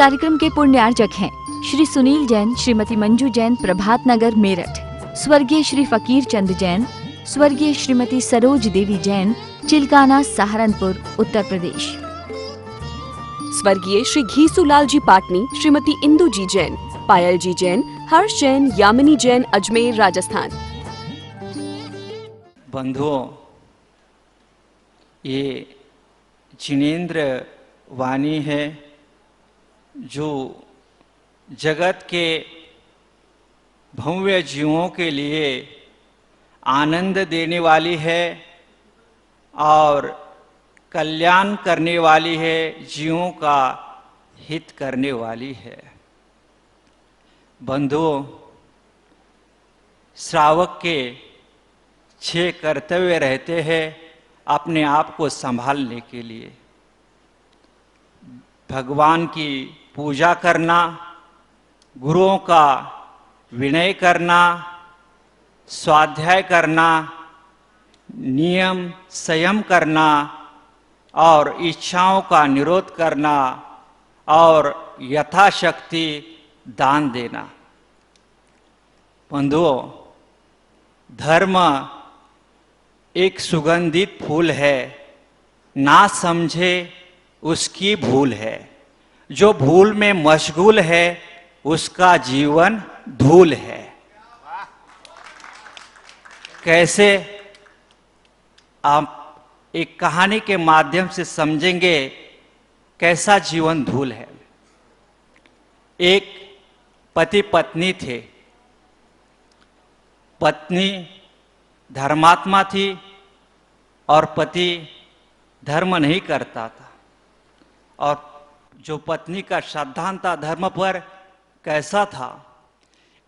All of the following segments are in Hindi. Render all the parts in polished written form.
कार्यक्रम के पुण्यार्चक हैं श्री सुनील जैन, श्रीमती मंजू जैन, प्रभात नगर मेरठ, स्वर्गीय श्री फकीर चंद जैन, स्वर्गीय श्रीमती सरोज देवी जैन, चिलकाना, सहारनपुर, उत्तर प्रदेश, स्वर्गीय श्री घीसूलाल जी पाटनी, श्रीमती इंदू जी जैन, पायल जी जैन, हर्ष जैन, यामिनी जैन, अजमेर, राजस्थान। बंधुओं, ये जिनेंद्र वाणी है जो जगत के भव्य जीवों के लिए आनंद देने वाली है और कल्याण करने वाली है, जीवों का हित करने वाली है। बंधुओं, श्रावक के 6 कर्तव्य रहते हैं अपने आप को संभालने के लिए। भगवान की पूजा करना, गुरुओं का विनय करना, स्वाध्याय करना, नियम संयम करना और इच्छाओं का निरोध करना और यथाशक्ति दान देना। बंधुओं, धर्म एक सुगंधित फूल है, ना समझे उसकी भूल है। जो भूल में मशगूल है उसका जीवन धूल है। कैसे? आप एक कहानी के माध्यम से समझेंगे कैसा जीवन धूल है। एक पति पत्नी थे। पत्नी धर्मात्मा थी और पति धर्म नहीं करता था। और जो पत्नी का श्रद्धांत था धर्म पर, कैसा था?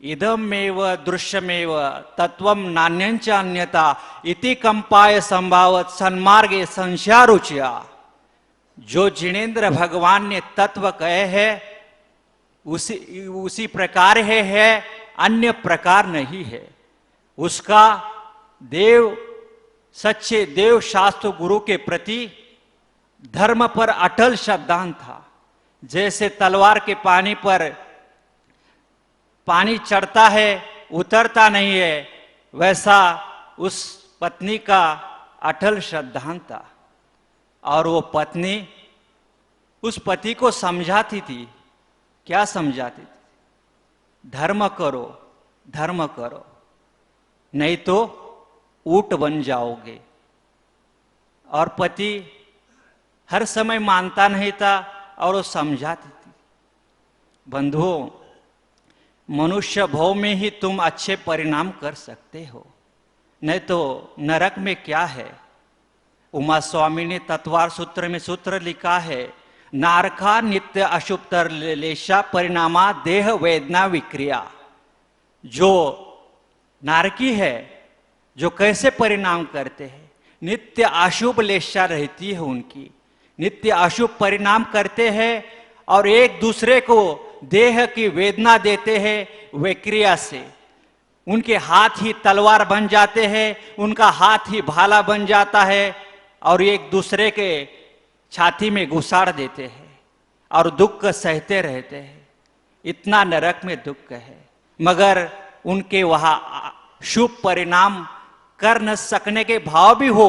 इदमेव दृश्यमेव तत्वम नान्यंच अन्यथा इति कंपाय संभावत सन्मार्गे संस्यारुच्या। जो जिनेंद्र भगवान ने तत्व कहे हैं उसी प्रकार है, अन्य प्रकार नहीं है। उसका देव, सच्चे देव शास्त्र गुरु के प्रति धर्म पर अटल श्रद्धांत था। जैसे तलवार के पानी पर पानी चढ़ता है उतरता नहीं है, वैसा उस पत्नी का अटल श्रद्धांत था। और वो पत्नी उस पति को समझाती थी। क्या समझाती थी? धर्म करो, धर्म करो, नहीं तो ऊंट बन जाओगे। और पति हर समय मानता नहीं था और वो समझाती थी। बंधुओं, मनुष्य भव में ही तुम अच्छे परिणाम कर सकते हो, नहीं तो नरक में क्या है। उमा स्वामी ने तत्वार सूत्र में सूत्र लिखा है, नारका नित्य अशुभतर लेशा परिणामा देह वेदना विक्रिया। जो नारकी है, जो कैसे परिणाम करते हैं, नित्य अशुभ लेशा रहती है उनकी, नित्य अशुभ परिणाम करते हैं और एक दूसरे को देह की वेदना देते हैं विक्रिया से। उनके हाथ ही तलवार बन जाते हैं, उनका हाथ ही भाला बन जाता है और एक दूसरे के छाती में घुसाड़ देते हैं और दुख सहते रहते हैं। इतना नरक में दुख है, मगर उनके वहां शुभ परिणाम कर न सकने के भाव भी हो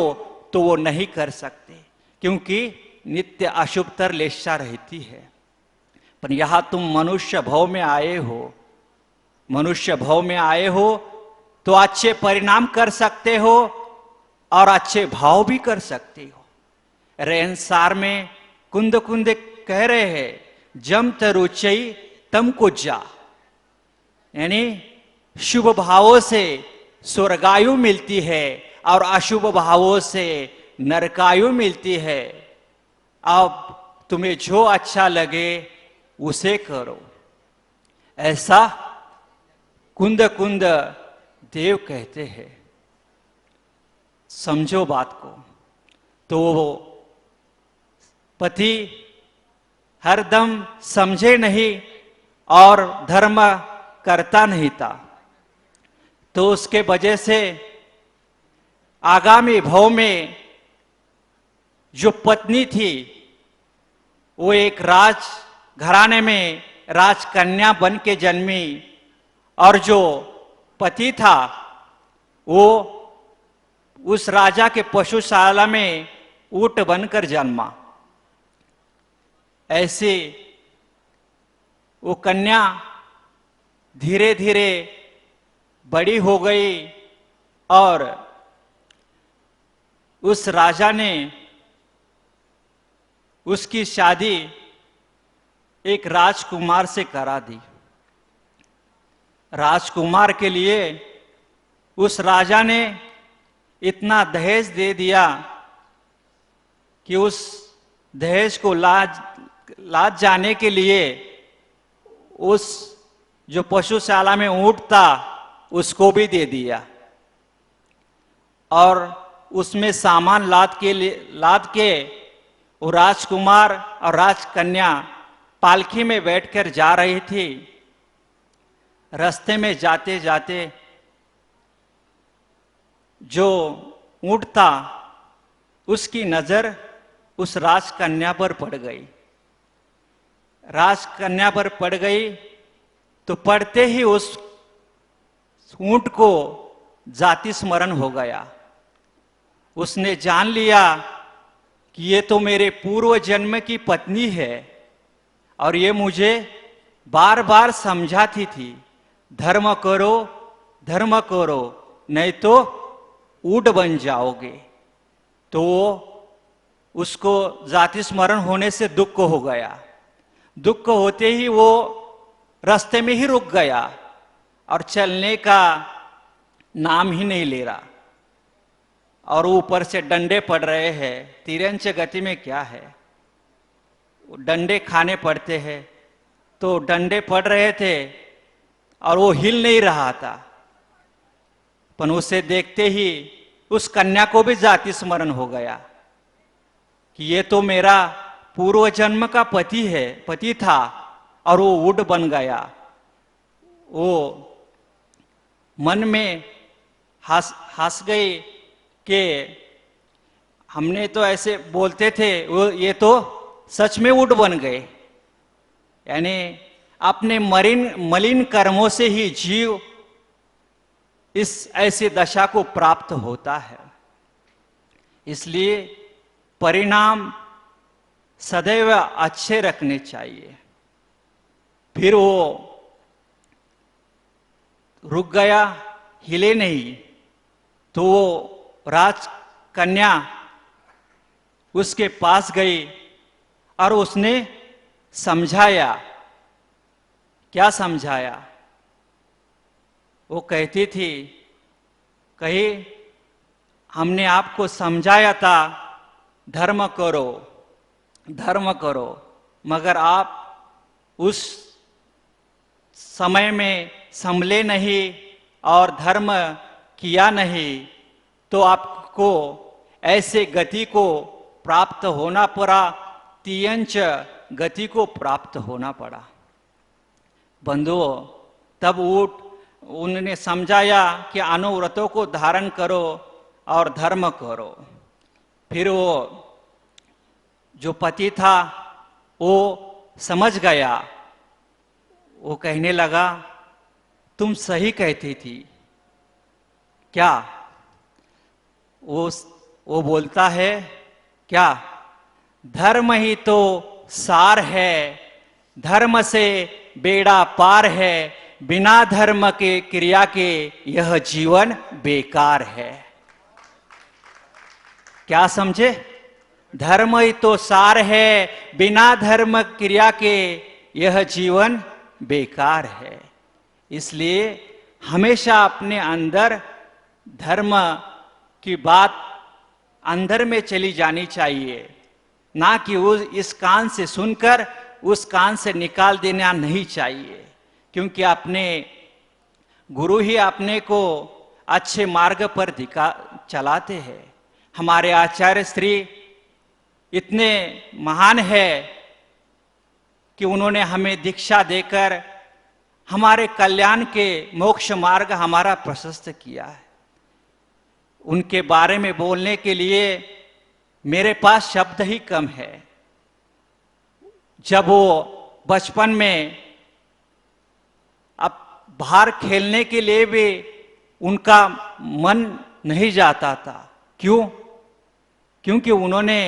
तो वो नहीं कर सकते, क्योंकि नित्य अशुभतर लेशा रहती है। पर यहां तुम मनुष्य भव में आए हो, मनुष्य भव में आए हो तो अच्छे परिणाम कर सकते हो और अच्छे भाव भी कर सकते हो। रेनसार में कुंद कुंद कह रहे हैं, जम तरुचई तम कुजा, यानी शुभ भावों से स्वर्गायु मिलती है और अशुभ भावों से नरकायु मिलती है। अब तुम्हें जो अच्छा लगे उसे करो, ऐसा कुंद कुंद देव कहते हैं। समझो बात को। तो वो पति हरदम समझे नहीं और धर्म करता नहीं था, तो उसके वजह से आगामी भव में जो पत्नी थी वो एक घराने में राजकन्या बन के जन्मी और जो पति था वो उस राजा के पशुशाला में ऊंट बनकर जन्मा। ऐसे वो कन्या धीरे धीरे बड़ी हो गई और उस राजा ने उसकी शादी एक राजकुमार से करा दी। राजकुमार के लिए उस राजा ने इतना दहेज दे दिया कि उस दहेज को लाद जाने के लिए उस जो पशुशाला में ऊंट था उसको भी दे दिया और उसमें सामान लाद के वो राजकुमार और राजकन्या पालकी में बैठकर जा रही थी। रास्ते में जाते जाते जो ऊंट था उसकी नजर उस राजकन्या पर पड़ गई। राजकन्या पर पड़ गई तो पड़ते ही उस ऊंट को जाति स्मरण हो गया। उसने जान लिया कि ये तो मेरे पूर्व जन्म की पत्नी है और ये मुझे बार बार समझाती थी, धर्म करो नहीं तो ऊंट बन जाओगे। तो उसको जाति स्मरण होने से दुख हो गया। दुख होते ही वो रास्ते में ही रुक गया और चलने का नाम ही नहीं ले रहा। और ऊपर से डंडे पड़ रहे हैं। तिरंच गति में क्या है, डंडे खाने पड़ते हैं। तो डंडे पड़ रहे थे और वो हिल नहीं रहा था। पर उसे देखते ही उस कन्या को भी जाति स्मरण हो गया कि ये तो मेरा पूर्व जन्म का पति था और वो ऊंट बन गया। वो मन में हंस गई कि हमने तो ऐसे बोलते थे, वो ये तो सच में ऊंट बन गए। यानी अपने मलिन कर्मों से ही जीव इस ऐसी दशा को प्राप्त होता है। इसलिए परिणाम सदैव अच्छे रखने चाहिए। फिर वो रुक गया, हिले नहीं। तो वो राजकन्या उसके पास गई और उसने समझाया। क्या समझाया? वो कहती थी, कही हमने आपको समझाया था धर्म करो, मगर आप उस समय में संभले नहीं और धर्म किया नहीं, तो आपको ऐसे गति को प्राप्त होना पड़ा, तियंच गति को प्राप्त होना पड़ा। बंधुओं, तब उन्होंने समझाया कि अनुव्रतों को धारण करो और धर्म करो। फिर वो जो पति था वो समझ गया। वो कहने लगा, तुम सही कहती थी। क्या? वो बोलता है, क्या? धर्म ही तो सार है, धर्म से बेड़ा पार है, बिना धर्म के क्रिया के यह जीवन बेकार है। क्या समझे? धर्म ही तो सार है, बिना धर्म क्रिया के यह जीवन बेकार है। इसलिए हमेशा अपने अंदर धर्म की बात अंदर में चली जानी चाहिए, ना कि वो इस कान से सुनकर उस कान से निकाल देना नहीं चाहिए। क्योंकि अपने गुरु ही अपने को अच्छे मार्ग पर चलाते हैं। हमारे आचार्य श्री इतने महान है कि उन्होंने हमें दीक्षा देकर हमारे कल्याण के मोक्ष मार्ग हमारा प्रशस्त किया है। उनके बारे में बोलने के लिए मेरे पास शब्द ही कम है। जब वो बचपन में अब बाहर खेलने के लिए भी उनका मन नहीं जाता था। क्यों? क्योंकि उन्होंने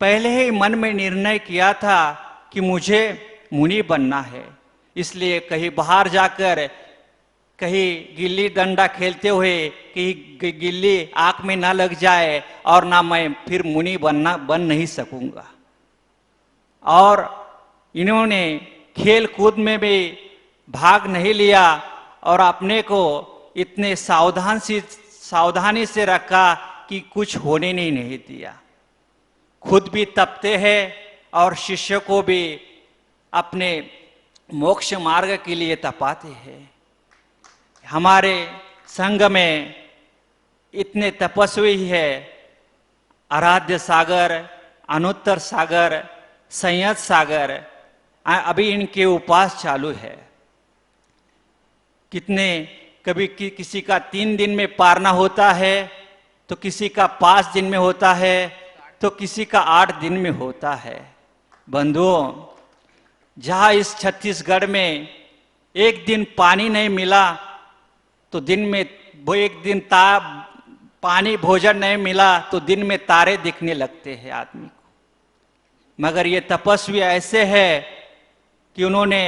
पहले ही मन में निर्णय किया था कि मुझे मुनि बनना है। इसलिए कहीं बाहर जाकर कहीं गिल्ली डंडा खेलते हुए कहीं गिल्ली आंख में ना लग जाए और ना मैं फिर मुनि बन नहीं सकूंगा। और इन्होंने खेल कूद में भी भाग नहीं लिया और अपने को इतने सावधानी से रखा कि कुछ होने नहीं दिया। खुद भी तपते हैं और शिष्य को भी अपने मोक्ष मार्ग के लिए तपाते हैं। हमारे संघ में इतने तपस्वी है, आराध्य सागर, अनुत्तर सागर, संयत सागर, अभी इनके उपास चालू है। कितने कभी किसी का 3 दिन में पारना होता है, तो किसी का 5 दिन में होता है, तो किसी का 8 दिन में होता है। बंधुओं, जहाँ इस छत्तीसगढ़ में एक दिन पानी नहीं मिला तो दिन में वो एक दिन पानी भोजन नहीं मिला तो दिन में तारे दिखने लगते हैं आदमी को। मगर ये तपस्वी ऐसे है कि उन्होंने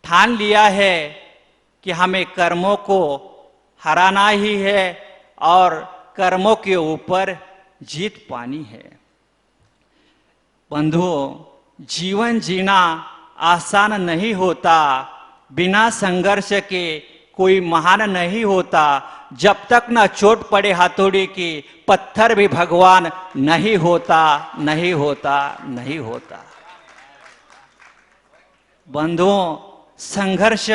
ठान लिया है कि हमें कर्मों को हराना ही है और कर्मों के ऊपर जीत पानी है। बंधुओं, जीवन जीना आसान नहीं होता, बिना संघर्ष के कोई महान नहीं होता। जब तक न चोट पड़े हथौड़ी की, पत्थर भी भगवान नहीं होता, नहीं होता, नहीं होता। बंधुओं, संघर्ष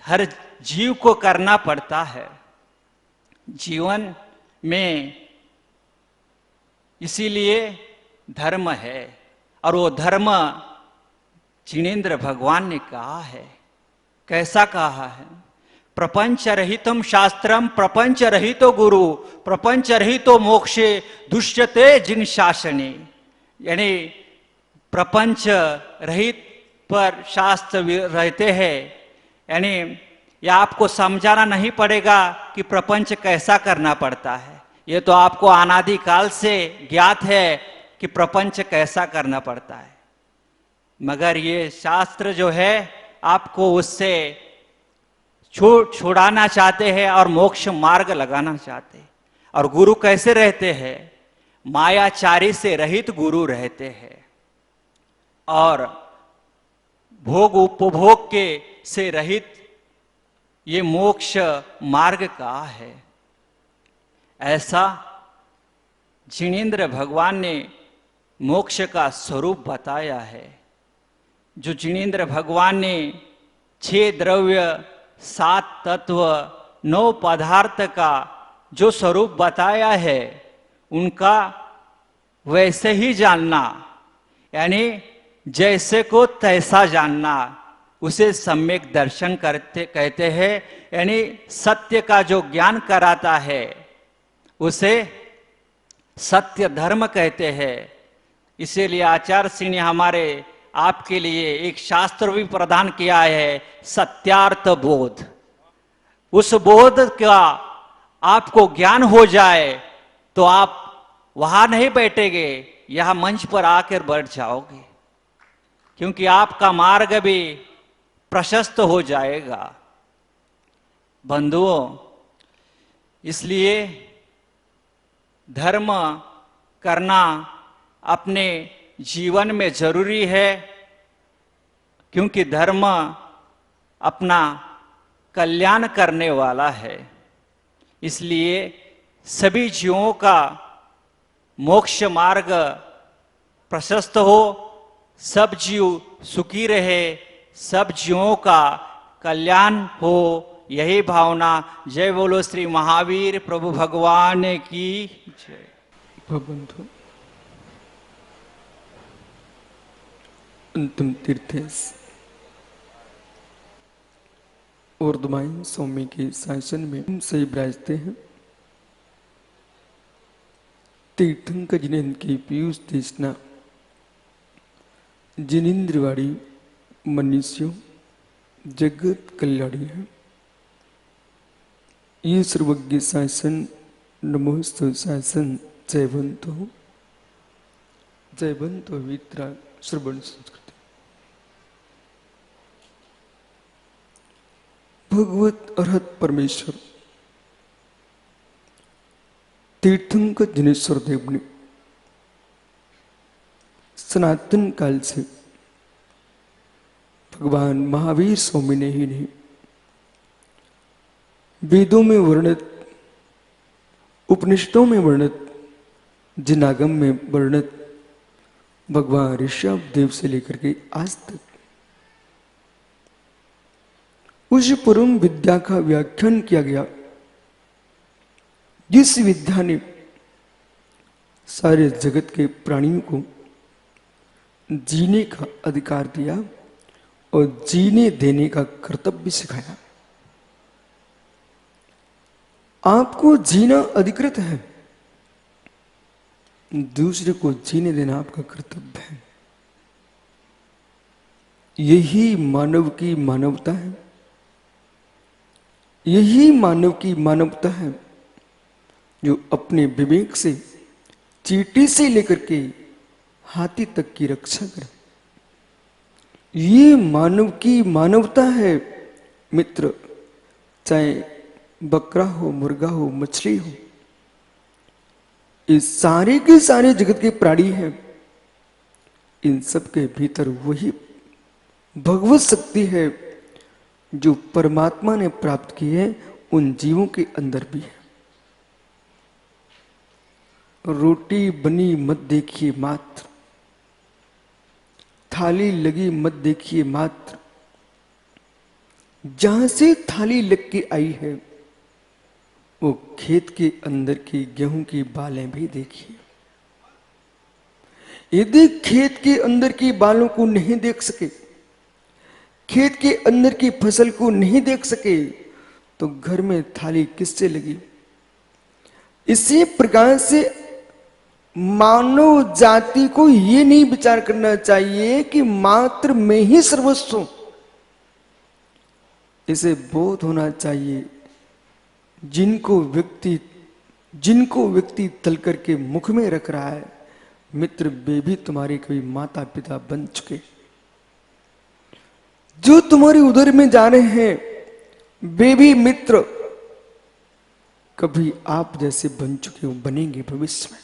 हर जीव को करना पड़ता है जीवन में, इसीलिए धर्म है। और वो धर्म जिनेन्द्र भगवान ने कहा है। कैसा कहा है? प्रपंच रहितम शास्त्रम प्रपंच रहितो गुरु प्रपंच रहितो मोक्षे दुष्यते जिन शासने। यानी प्रपंच रहित पर शास्त्र रहते हैं। यानी यह आपको समझाना नहीं पड़ेगा कि प्रपंच कैसा करना पड़ता है। ये तो आपको अनादिकाल से ज्ञात है कि प्रपंच कैसा करना पड़ता है। मगर ये शास्त्र जो है आपको उससे छुड़ाना चाहते हैं और मोक्ष मार्ग लगाना चाहते हैं। और गुरु कैसे रहते हैं? मायाचारी से रहित गुरु रहते हैं और भोग उपभोग के से रहित ये मोक्ष मार्ग का है। ऐसा जिनेन्द्र भगवान ने मोक्ष का स्वरूप बताया है। जो जिनेन्द्र भगवान ने 6 द्रव्य 7 तत्व 9 पदार्थ का जो स्वरूप बताया है, उनका वैसे ही जानना, यानी जैसे को तैसा जानना, उसे सम्यक दर्शन कहते हैं। यानी सत्य का जो ज्ञान कराता है उसे सत्य धर्म कहते हैं। इसीलिए आचार्य श्री ने हमारे आपके लिए एक शास्त्र भी प्रदान किया है, सत्यार्थ बोध। उस बोध का आपको ज्ञान हो जाए तो आप वहां नहीं बैठेंगे, यह मंच पर आकर बैठ जाओगे, क्योंकि आपका मार्ग भी प्रशस्त हो जाएगा। बंधुओं, इसलिए धर्म करना अपने जीवन में जरूरी है, क्योंकि धर्म अपना कल्याण करने वाला है। इसलिए सभी जीवों का मोक्ष मार्ग प्रशस्त हो, सब जीव सुखी रहे, सब जीवों का कल्याण हो, यही भावना। जय बोलो श्री महावीर प्रभु भगवान की जय। बंधु, अंतिम तीर्थेश ऊर्ध्ववायु स्वामी के शासन में से विराजते हैं। तीर्थंकर जिनेन्द्र की पीयूष देशना जिनेन्द्रवाड़ी मनुष्यों जगत कल्याणी है। ये सर्वज्ञ शासन नमोस्तु शासन जयवंतो वित्रा श्रवण संस्कृति। भगवत अरहत परमेश्वर तीर्थंकर जिनेश्वर देव ने सनातन काल से भगवान महावीर स्वामी ने ही नहीं, वेदों में वर्णित, उपनिषदों में वर्णित, जिनागम में वर्णित भगवान ऋषभ देव से लेकर के आज तक उस परम विद्या का व्याख्यान किया गया, जिस विद्या ने सारे जगत के प्राणियों को जीने का अधिकार दिया और जीने देने का कर्तव्य सिखाया। आपको जीना अधिकृत है, दूसरे को जीने देना आपका कर्तव्य है। यही मानव की मानवता है, यही मानव की मानवता है जो अपने विवेक से चींटी से लेकर के हाथी तक की रक्षा करे। ये मानव की मानवता है मित्र, चाहे बकरा हो, मुर्गा हो, मछली हो, ये सारे के सारे जगत के प्राणी हैं। इन सब के भीतर वही भगवत शक्ति है जो परमात्मा ने प्राप्त की है, उन जीवों के अंदर भी है। रोटी बनी मत देखिए मात्र, थाली लगी मत देखिए मात्र, जहां से थाली लग के आई है वो खेत के अंदर की गेहूं की बालें भी देखिए। यदि खेत के अंदर की बालों को नहीं देख सके, खेत के अंदर की फसल को नहीं देख सके, तो घर में थाली किससे लगी? इसी प्रकार से मानव जाति को यह नहीं विचार करना चाहिए कि मात्र मैं ही सर्वस्व हूं। इसे बोध होना चाहिए जिनको व्यक्ति तल करके मुख में रख रहा है, मित्र वे भी तुम्हारे कभी माता पिता बन चुके। जो तुम्हारे उदर में जा रहे हैं वे भी मित्र कभी आप जैसे बन चुके हो, बनेंगे भविष्य में।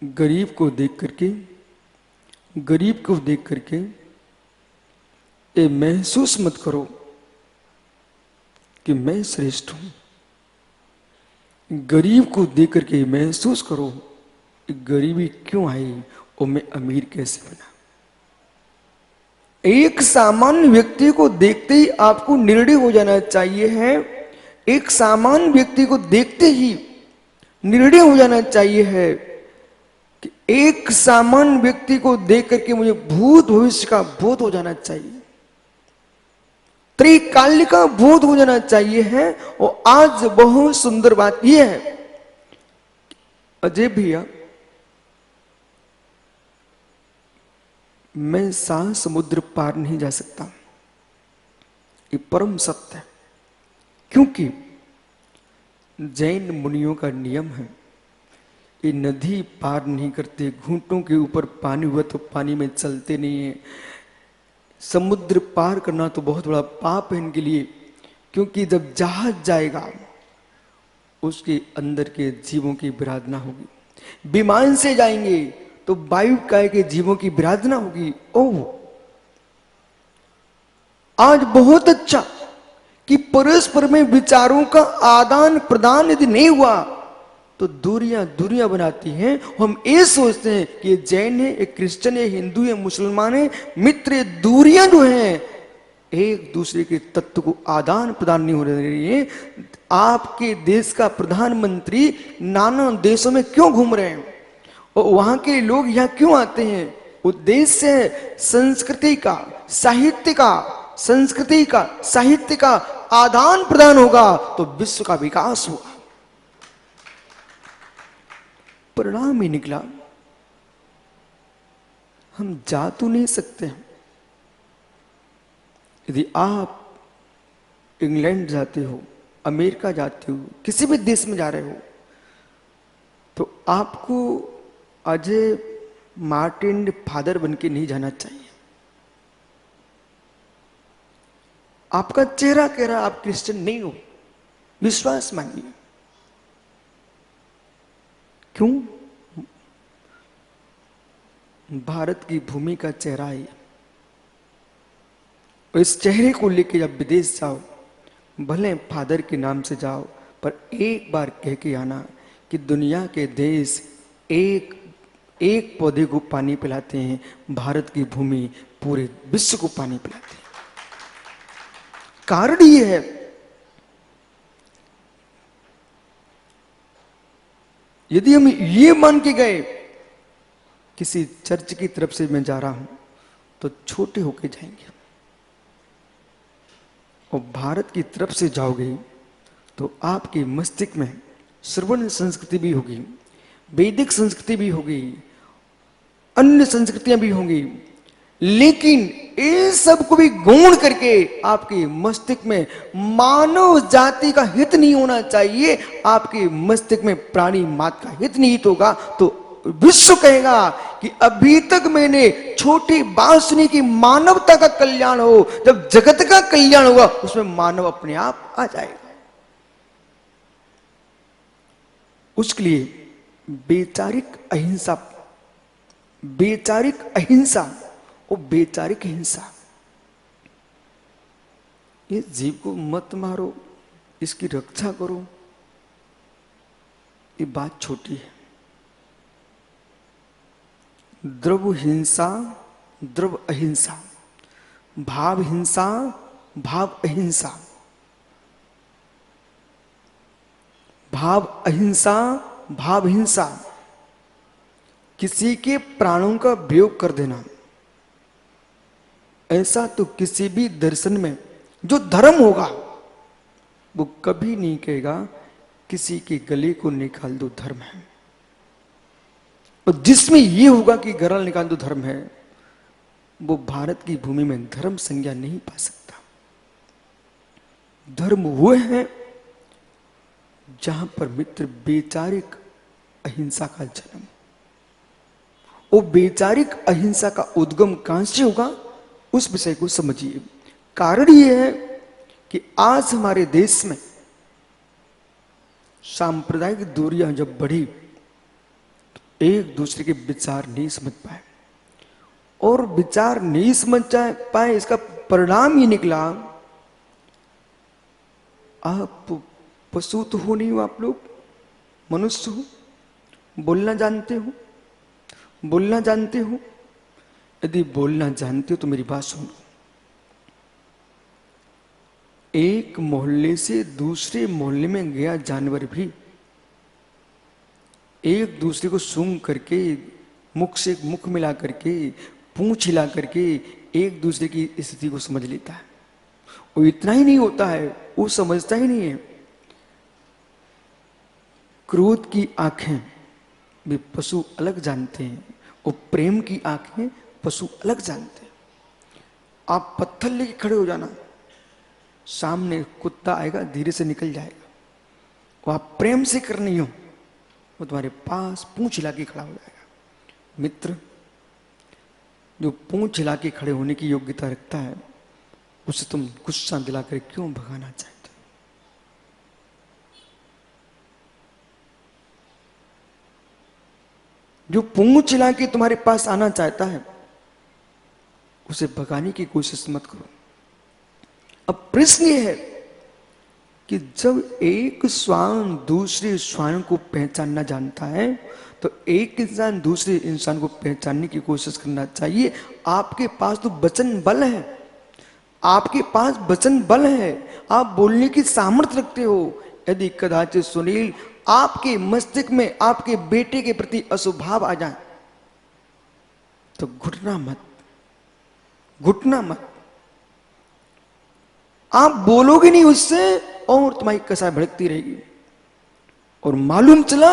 गरीब को देख करके ये महसूस मत करो कि मैं श्रेष्ठ हूं। गरीब को देख करके महसूस करो कि गरीबी क्यों आई और मैं अमीर कैसे बना। एक सामान्य व्यक्ति को देखते ही आपको निर्णय हो जाना चाहिए है, एक सामान्य व्यक्ति को देखते ही निर्णय हो जाना चाहिए है कि एक सामान्य व्यक्ति को देख करके मुझे भूत भविष्य का बोध हो जाना चाहिए, त्रिकाल का बोध हो जाना चाहिए है। और आज बहुत सुंदर बात यह है, अजय भैया मैं 7 समुद्र पार नहीं जा सकता, ये परम सत्य है। क्योंकि जैन मुनियों का नियम है, ये नदी पार नहीं करते, घूंटों के ऊपर पानी हुआ तो पानी में चलते नहीं है। समुद्र पार करना तो बहुत बड़ा पाप है इनके लिए, क्योंकि जब जहाज जाएगा उसके अंदर के जीवों की विराधना होगी। विमान से जाएंगे तो वायु काय के जीवों की विराधना होगी। ओह, आज बहुत अच्छा कि परस्पर में विचारों का आदान प्रदान यदि नहीं हुआ तो दूरियां बनाती हैं। हम ये सोचते हैं कि ये जैन है, ये क्रिश्चियन है, हिंदू है, मुसलमान है, मित्र दूरियां जो हैं एक दूसरे के तत्व को आदान प्रदान नहीं हो रही है। आपके देश का प्रधानमंत्री नाना देशों में क्यों घूम रहे हैं और वहां के लोग यहां क्यों आते हैं? उद्देश्य है संस्कृति का साहित्य का आदान प्रदान होगा तो विश्व का विकास होगा। परिणाम ही निकला। हम जा तो नहीं सकते। यदि आप इंग्लैंड जाते हो, अमेरिका जाते हो, किसी भी देश में जा रहे हो, तो आपको अजय मार्टिन फादर बन के नहीं जाना चाहिए। आपका चेहरा कह रहा आप क्रिश्चियन नहीं हो, विश्वास मानिए। क्यों? भारत की भूमि का चेहरा है। और इस चेहरे को लेके जब विदेश जाओ, भले फादर के नाम से जाओ, पर एक बार कह के आना कि दुनिया के देश एक एक पौधे को पानी पिलाते हैं, भारत की भूमि पूरे विश्व को पानी पिलाती है। कारण ये है, यदि हम ये मान के गए किसी चर्च की तरफ से मैं जा रहा हूं, तो छोटे होके जाएंगे। और भारत की तरफ से जाओगे तो आपके मस्तिष्क में श्रवण संस्कृति भी होगी, वैदिक संस्कृति भी होगी, अन्य संस्कृतियां भी होंगी, लेकिन इन सब को भी गौण करके आपके मस्तिष्क में मानव जाति का हित नहीं होना चाहिए, आपके मस्तिष्क में प्राणी मात्र का हित निहित होगा, तो विश्व कहेगा कि अभी तक मैंने छोटी बात सुनी कि मानवता का कल्याण हो। जब जगत का कल्याण होगा उसमें मानव अपने आप आ जाएगा। उसके लिए वैचारिक अहिंसा, वैचारिक अहिंसा और वैचारिक हिंसा, ये जीव को मत मारो, इसकी रक्षा करो, ये बात छोटी है। द्रव हिंसा, द्रव अहिंसा, भाव हिंसा, भाव अहिंसा, भाव अहिंसा, भाव हिंसा, किसी के प्राणों का वियोग कर देना, ऐसा तो किसी भी दर्शन में जो धर्म होगा वो कभी नहीं कहेगा किसी के गले को निकाल दो धर्म है। और जिसमें ये होगा कि गला निकाल दो धर्म है, वो भारत की भूमि में धर्म संज्ञा नहीं पा सकता। धर्म वो है जहां पर मित्र वैचारिक अहिंसा का जन्म, वो वैचारिक अहिंसा का उद्गम कहां से होगा, उस विषय को समझिए। कारण यह है कि आज हमारे देश में सांप्रदायिक दूरियां जब बढ़ी, तो एक दूसरे के विचार नहीं समझ पाए, और विचार नहीं समझ पाए, इसका परिणाम ये निकला, आप पशु तो हो नहीं हो, आप लोग मनुष्य हो, बोलना जानते हो, बोलना जानते हो। यदि बोलना जानते हो तो मेरी बात सुनो। एक मोहल्ले से दूसरे मोहल्ले में गया जानवर भी एक दूसरे को सूंघ करके, मुख से मुख मिला करके, पूंछ हिला करके एक दूसरे की स्थिति को समझ लेता है। और इतना ही नहीं होता है, वो समझता ही नहीं है, क्रोध की आंखें भी पशु अलग जानते हैं, और प्रेम की आंखें पशु अलग जानते हैं। आप पत्थर लेके खड़े हो जाना, सामने कुत्ता आएगा, धीरे से निकल जाएगा। वो आप प्रेम से करनी हो, वो तुम्हारे पास पूंछ हिला के खड़ा हो जाएगा। मित्र, जो पूंछ हिला के खड़े होने की योग्यता रखता है, उसे तुम गुस्सा दिलाकर क्यों भगाना चाहते हो? जो पूंछ हिला के तुम्हारे पास आना चाहता है, उसे भगाने की कोशिश मत करो। अब प्रश्न यह है कि जब एक श्वान दूसरे श्वान को पहचानना जानता है, तो एक इंसान दूसरे इंसान को पहचानने की कोशिश करना चाहिए। आपके पास तो वचन बल है, आपके पास वचन बल है, आप बोलने की सामर्थ्य रखते हो। यदि कदाचित सुनील आपके मस्तिष्क में आपके बेटे के प्रति अशुभाव आ जाए, तो घुटना मत, घुटना मत। आप बोलोगे नहीं उससे, और तुम्हारी कसाई भड़कती रहेगी, और मालूम चला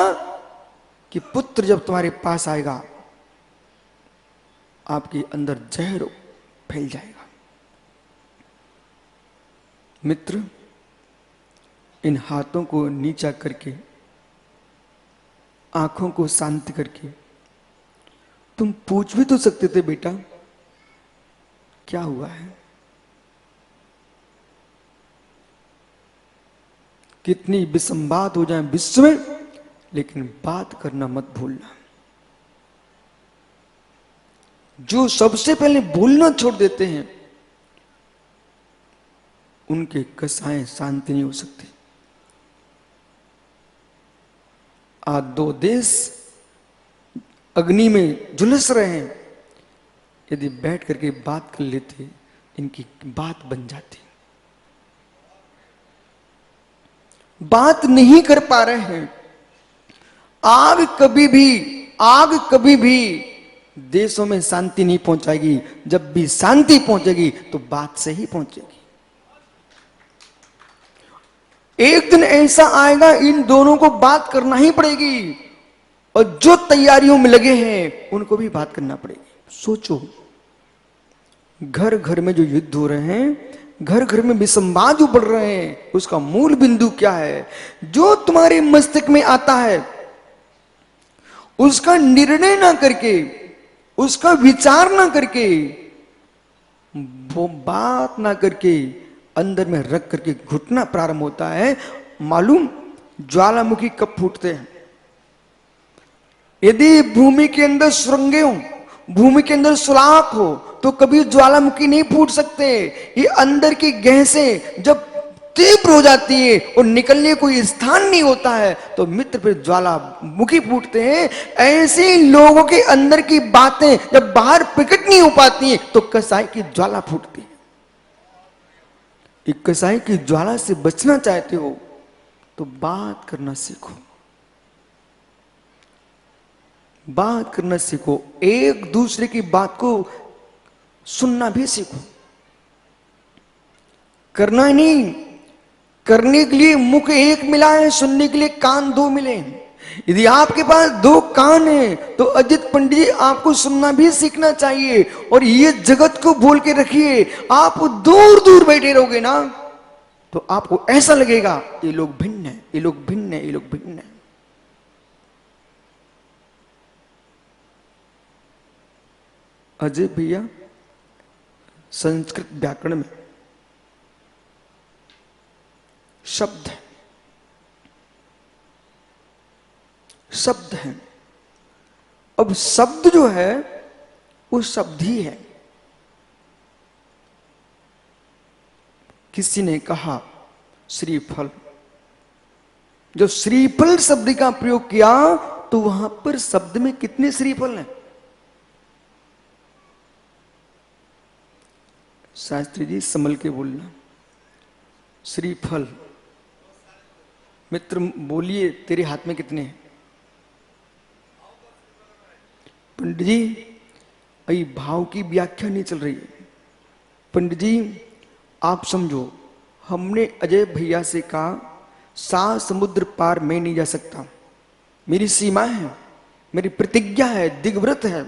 कि पुत्र जब तुम्हारे पास आएगा आपके अंदर जहर फैल जाएगा। मित्र, इन हाथों को नीचा करके, आंखों को शांत करके तुम पूछ भी तो सकते थे, बेटा क्या हुआ है? कितनी विसंवाद हो जाए विश्व में, लेकिन बात करना मत भूलना। जो सबसे पहले बोलना छोड़ देते हैं उनके कसाएं शांति नहीं हो सकती। आज दो देश अग्नि में झुलस रहे हैं, यदि बैठ करके बात कर लेते इनकी बात बन जाती। बात नहीं कर पा रहे हैं। आग कभी भी देशों में शांति नहीं पहुंचाएगी। जब भी शांति पहुंचेगी तो बात से ही पहुंचेगी। एक दिन ऐसा आएगा इन दोनों को बात करना ही पड़ेगी, और जो तैयारियों में लगे हैं उनको भी बात करना पड़ेगी। सोचो, घर घर में जो युद्ध हो रहे हैं, घर घर में विसंवाद जो बढ़ रहे हैं, उसका मूल बिंदु क्या है? जो तुम्हारे मस्तिष्क में आता है उसका निर्णय ना करके, उसका विचार ना करके, वो बात ना करके अंदर में रख करके घुटना प्रारंभ होता है। मालूम ज्वालामुखी कब फूटते हैं? यदि भूमि के अंदर सुरंगें हो, भूमि के अंदर सुराख हो, तो कभी ज्वालामुखी नहीं फूट सकते। ये अंदर की गैसें जब तीव्र हो जाती है और निकलने कोई स्थान नहीं होता है, तो मित्र फिर ज्वालामुखी फूटते हैं। ऐसे लोगों के अंदर की बातें जब बाहर प्रकट नहीं हो पाती हैं, तो कसाई की ज्वाला फूटती है। एक कसाई की ज्वाला से बचना चाहते हो तो बात करना सीखो, बात करना सीखो, एक दूसरे की बात को सुनना भी सीखो। करना ही नहीं, करने के लिए मुख एक मिला है, सुनने के लिए कान दो मिले हैं। यदि आपके पास दो कान है तो अजित पंडित जी आपको सुनना भी सीखना चाहिए। और ये जगत को बोल के रखिए, आप दूर दूर बैठे रहोगे ना तो आपको ऐसा लगेगा ये लोग भिन्न है, ये लोग भिन्न है, ये लोग भिन्न है। अजय भैया संस्कृत व्याकरण में शब्द है, शब्द है। अब शब्द जो है वो शब्द ही है। किसी ने कहा श्रीफल, जो श्रीफल शब्द का प्रयोग किया तो वहां पर शब्द में कितने श्रीफल हैं? शास्त्री जी संभल के बोलना। श्रीफल, मित्र बोलिए, तेरे हाथ में कितने हैं? पंडित जी अभी भाव की व्याख्या नहीं चल रही है। पंडित जी आप समझो, हमने अजय भैया से कहा 7 समुद्र पार मैं नहीं जा सकता, मेरी सीमा है, मेरी प्रतिज्ञा है, दिग्व्रत है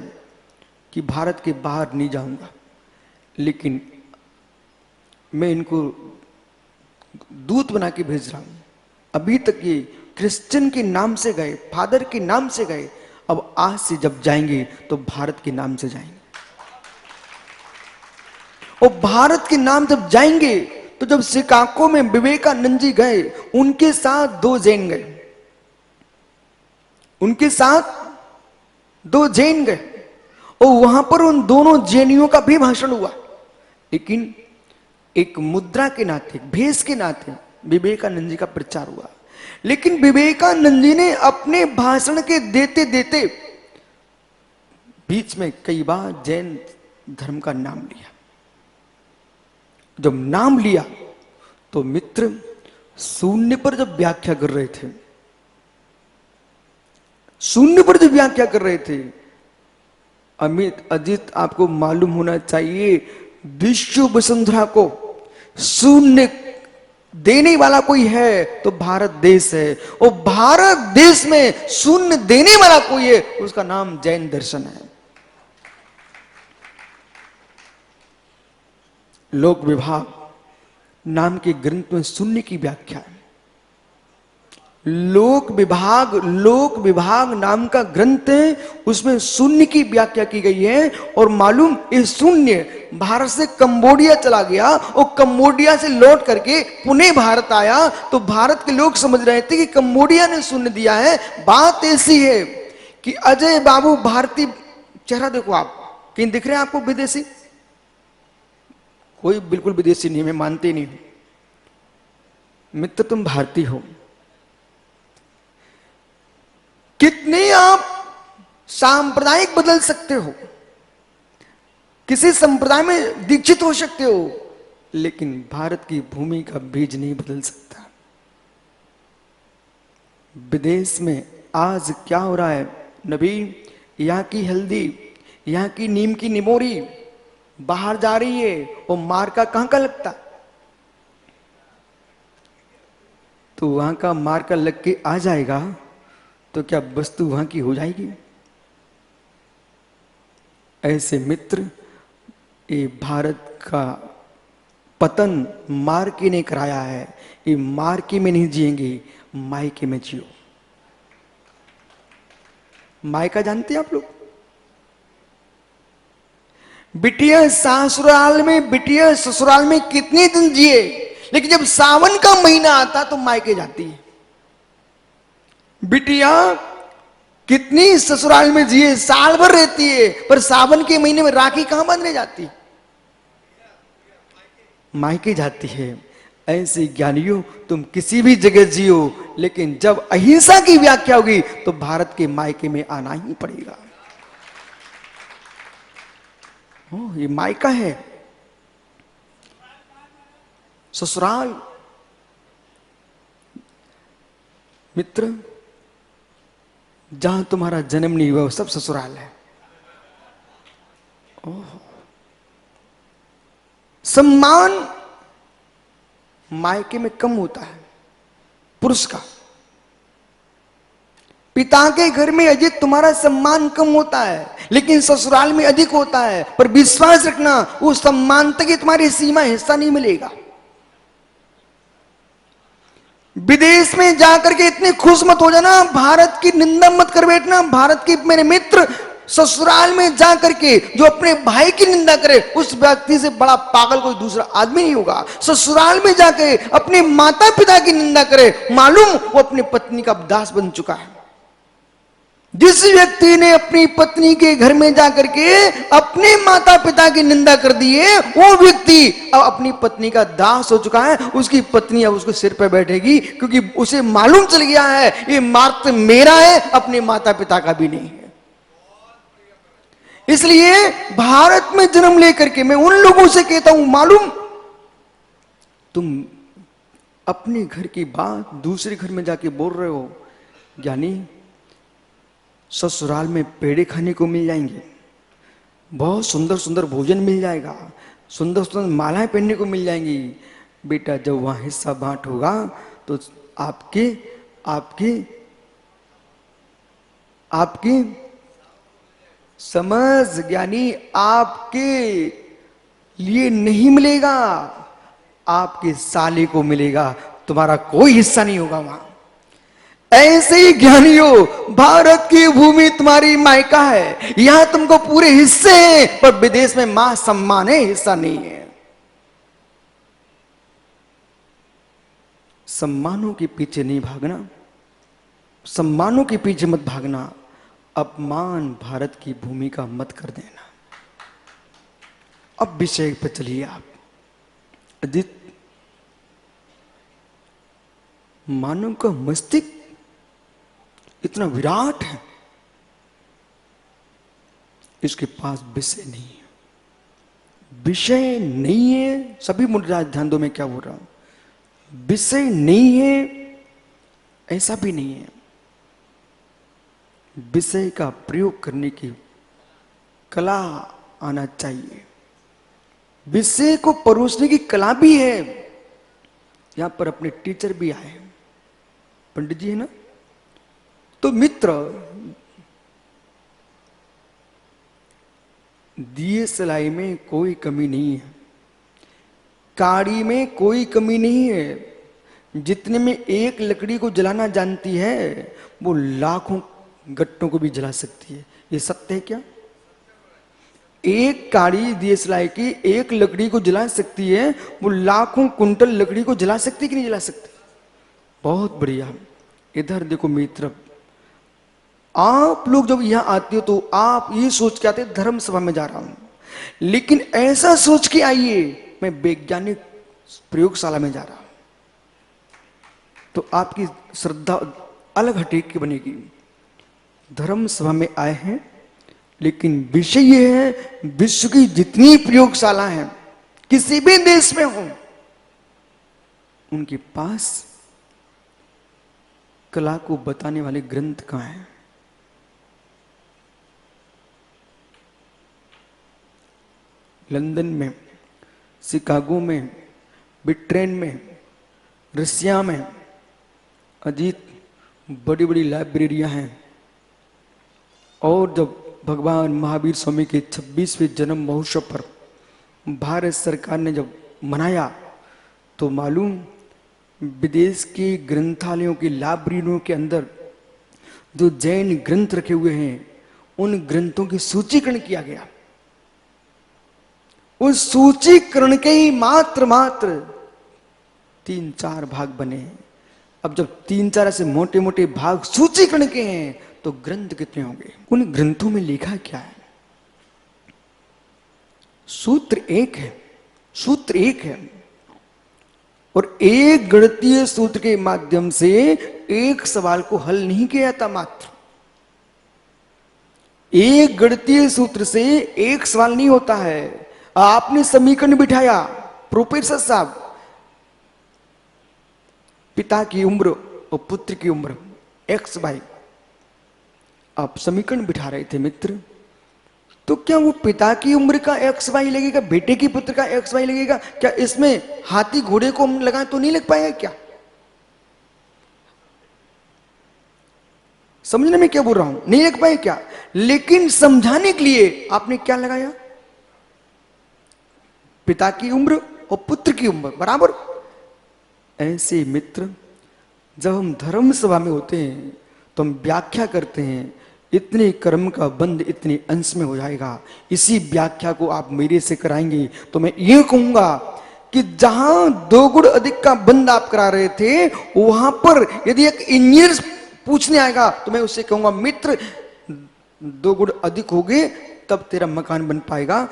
कि भारत के बाहर नहीं जाऊंगा। लेकिन मैं इनको दूत बना के भेज रहा हूं। अभी तक ये क्रिश्चियन के नाम से गए, फादर के नाम से गए, अब आज से जब जाएंगे तो भारत के नाम से जाएंगे। और भारत के नाम जब जाएंगे तो जब शिकागो में विवेकानंद जी गए, उनके साथ 2 जैन गए, उनके साथ 2 जैन गए, और वहां पर उन दोनों जैनियों का भी भाषण हुआ। लेकिन एक मुद्रा के नाते, भेष के नाते विवेकानंद जी का प्रचार हुआ। लेकिन विवेकानंद जी ने अपने भाषण के देते देते बीच में कई बार जैन धर्म का नाम लिया। जब नाम लिया तो मित्र शून्य पर जब व्याख्या कर रहे थे, शून्य पर जब व्याख्या कर रहे थे, अमित अजित आपको मालूम होना चाहिए, विश्व वसुंधरा को शून्य देने वाला कोई है तो भारत देश है, और भारत देश में शून्य देने वाला कोई है, उसका नाम जैन दर्शन है। लोक विभाग नाम के ग्रंथ में शून्य की व्याख्या है। लोक विभाग नाम का ग्रंथ है, उसमें शून्य की व्याख्या की गई है। और मालूम, ये शून्य भारत से कंबोडिया चला गया और कंबोडिया से लौट करके पुणे भारत आया, तो भारत के लोग समझ रहे थे कि कंबोडिया ने शून्य दिया है। बात ऐसी है कि अजय बाबू भारतीय, चेहरा देखो आप, कहीं दिख रहे हैं आपको विदेशी? कोई बिल्कुल विदेशी नहीं, मैं मानते नहीं हूं। मित्र, तुम भारतीय हो। कितने आप सांप्रदायिक बदल सकते हो, किसी संप्रदाय में दीक्षित हो सकते हो, लेकिन भारत की भूमि का बीज नहीं बदल सकता। विदेश में आज क्या हो रहा है नबी, यहां की हल्दी, यहां की नीम की निमोरी बाहर जा रही है, और मार्का कहां का लगता, तो वहां का मार्का लग के आ जाएगा, तो क्या वस्तु वहां की हो जाएगी? ऐसे मित्र, ये भारत का पतन मार्के ने कराया है। ये मार्के में नहीं जिएंगे, मायके में जियो। मायका जानते हैं आप लोग? बिटिया ससुराल में कितने दिन जिए, लेकिन जब सावन का महीना आता तो मायके जाती है। बिटिया कितनी ससुराल में जिए, साल भर रहती है, पर सावन के महीने में राखी कहां बांधने जाती? मायके जाती है। ऐसे ज्ञानियों, तुम किसी भी जगह जियो, लेकिन जब अहिंसा की व्याख्या होगी तो भारत के मायके में आना ही पड़ेगा। ये मायका है, ससुराल। मित्र, जहां तुम्हारा जन्म नहीं हुआ वो सब ससुराल है। सम्मान मायके में कम होता है पुरुष का। पिता के घर में अजित तुम्हारा सम्मान कम होता है, लेकिन ससुराल में अधिक होता है। पर विश्वास रखना, उस सम्मान तक तुम्हारी सीमा हिस्सा नहीं मिलेगा। विदेश में जाकर के इतने खुश मत हो जाना, भारत की निंदा मत कर बैठना। भारत के मेरे मित्र, ससुराल में जाकर के जो अपने भाई की निंदा करे, उस व्यक्ति से बड़ा पागल कोई दूसरा आदमी नहीं होगा। ससुराल में जाकर अपने माता पिता की निंदा करे, मालूम वो अपनी पत्नी का दास बन चुका है। जिस व्यक्ति ने अपनी पत्नी के घर में जाकर के अपने माता पिता की निंदा कर दी है, वो व्यक्ति अब अपनी पत्नी का दास हो चुका है। उसकी पत्नी अब उसके सिर पर बैठेगी, क्योंकि उसे मालूम चल गया है ये मार्ग मेरा है, अपने माता पिता का भी नहीं है। इसलिए भारत में जन्म लेकर के मैं उन लोगों से कहता हूं, मालूम तुम अपने घर की बात दूसरे घर में जाके बोल रहे हो। यानी ससुराल में पेड़े खाने को मिल जाएंगे, बहुत सुंदर सुंदर भोजन मिल जाएगा, सुंदर सुंदर मालाएं पहनने को मिल जाएंगी। बेटा, जब वहां हिस्सा बांट होगा तो आपके आपके आपकी समझ, यानी आपके लिए नहीं मिलेगा, आपके साले को मिलेगा, तुम्हारा कोई हिस्सा नहीं होगा वहां। ऐसे ही ज्ञानियों, भारत की भूमि तुम्हारी मायका है, यहां तुमको पूरे हिस्से हैं, पर विदेश में मां सम्मान है, हिस्सा नहीं है। सम्मानों के पीछे नहीं भागना, सम्मानों के पीछे मत भागना, अपमान भारत की भूमि का मत कर देना। अब विषय पर चलिए आप। अदित, मानव का मस्तिष्क इतना विराट है, इसके पास विषय नहीं है। विषय नहीं है, सभी मुद्रा ध्यान दो मैं क्या बोल रहा हूं। विषय नहीं है ऐसा भी नहीं है, विषय का प्रयोग करने की कला आना चाहिए। विषय को परोसने की कला भी है, यहां पर अपने टीचर भी आए हैं, पंडित जी है ना। तो मित्र, दिए सलाई में कोई कमी नहीं है, काड़ी में कोई कमी नहीं है। जितने में एक लकड़ी को जलाना जानती है, वो लाखों गट्टों को भी जला सकती है। ये सत्य है क्या? एक काड़ी दिए सलाई की एक लकड़ी को जला सकती है, वो लाखों कुंटल लकड़ी को जला सकती कि नहीं जला सकती? बहुत बढ़िया। इधर देखो मित्र, आप लोग जब यहां आते हो तो आप ये सोच के आते धर्म सभा में जा रहा हूं, लेकिन ऐसा सोच के आइए मैं वैज्ञानिक प्रयोगशाला में जा रहा हूं, तो आपकी श्रद्धा अलग हटेक की बनेगी। धर्म सभा में आए हैं, लेकिन विषय यह है, विश्व की जितनी प्रयोगशाला हैं, किसी भी देश में हो, उनके पास कला को बताने वाले ग्रंथ कहां हैं? लंदन में, शिकागो में, ब्रिटेन में, रसिया में अजीत बड़ी बड़ी लाइब्रेरियां हैं। और जब भगवान महावीर स्वामी के 26वें जन्म महोत्सव पर भारत सरकार ने जब मनाया, तो मालूम विदेश के ग्रंथालयों की लाइब्रेरियों के अंदर जो जैन ग्रंथ रखे हुए हैं, उन ग्रंथों की सूचीकरण किया गया। उस सूचीकरण के ही मात्र 3-4 भाग बने। अब जब 3-4 ऐसे मोटे मोटे भाग सूचीकरण के हैं, तो ग्रंथ कितने होंगे? उन ग्रंथों में लिखा क्या है? सूत्र एक है, सूत्र एक है, और एक गणितीय सूत्र के माध्यम से एक सवाल को हल नहीं किया जाता। मात्र एक गणितीय सूत्र से एक सवाल नहीं होता है। आपने समीकरण बिठाया, प्रोफेसर साहब, पिता की उम्र और पुत्र की उम्र XY, आप समीकरण बिठा रहे थे मित्र, तो क्या वो पिता की उम्र का XY लगेगा, बेटे की पुत्र का XY लगेगा? क्या इसमें हाथी घोड़े को हम लगाएं तो नहीं लग पाएगा क्या? समझने में क्या बोल रहा हूं? नहीं लग पाए क्या? लेकिन समझाने के लिए आपने क्या लगाया? पिता की उम्र और पुत्र की उम्र बराबर। ऐसे मित्र, जब हम धर्म सभा में होते हैं तो हम व्याख्या करते हैं, इतने कर्म का बंध इतने अंश में हो जाएगा। इसी व्याख्या को आप मेरे से कराएंगे तो मैं ये कहूंगा कि जहां 2 गुण अधिक का बंध आप करा रहे थे, वहां पर यदि एक इंजीनियर पूछने आएगा तो मैं उससे कहूंगा, मित्र 2 गुण अधिक हो गए तब तेरा मकान बन पाएगा।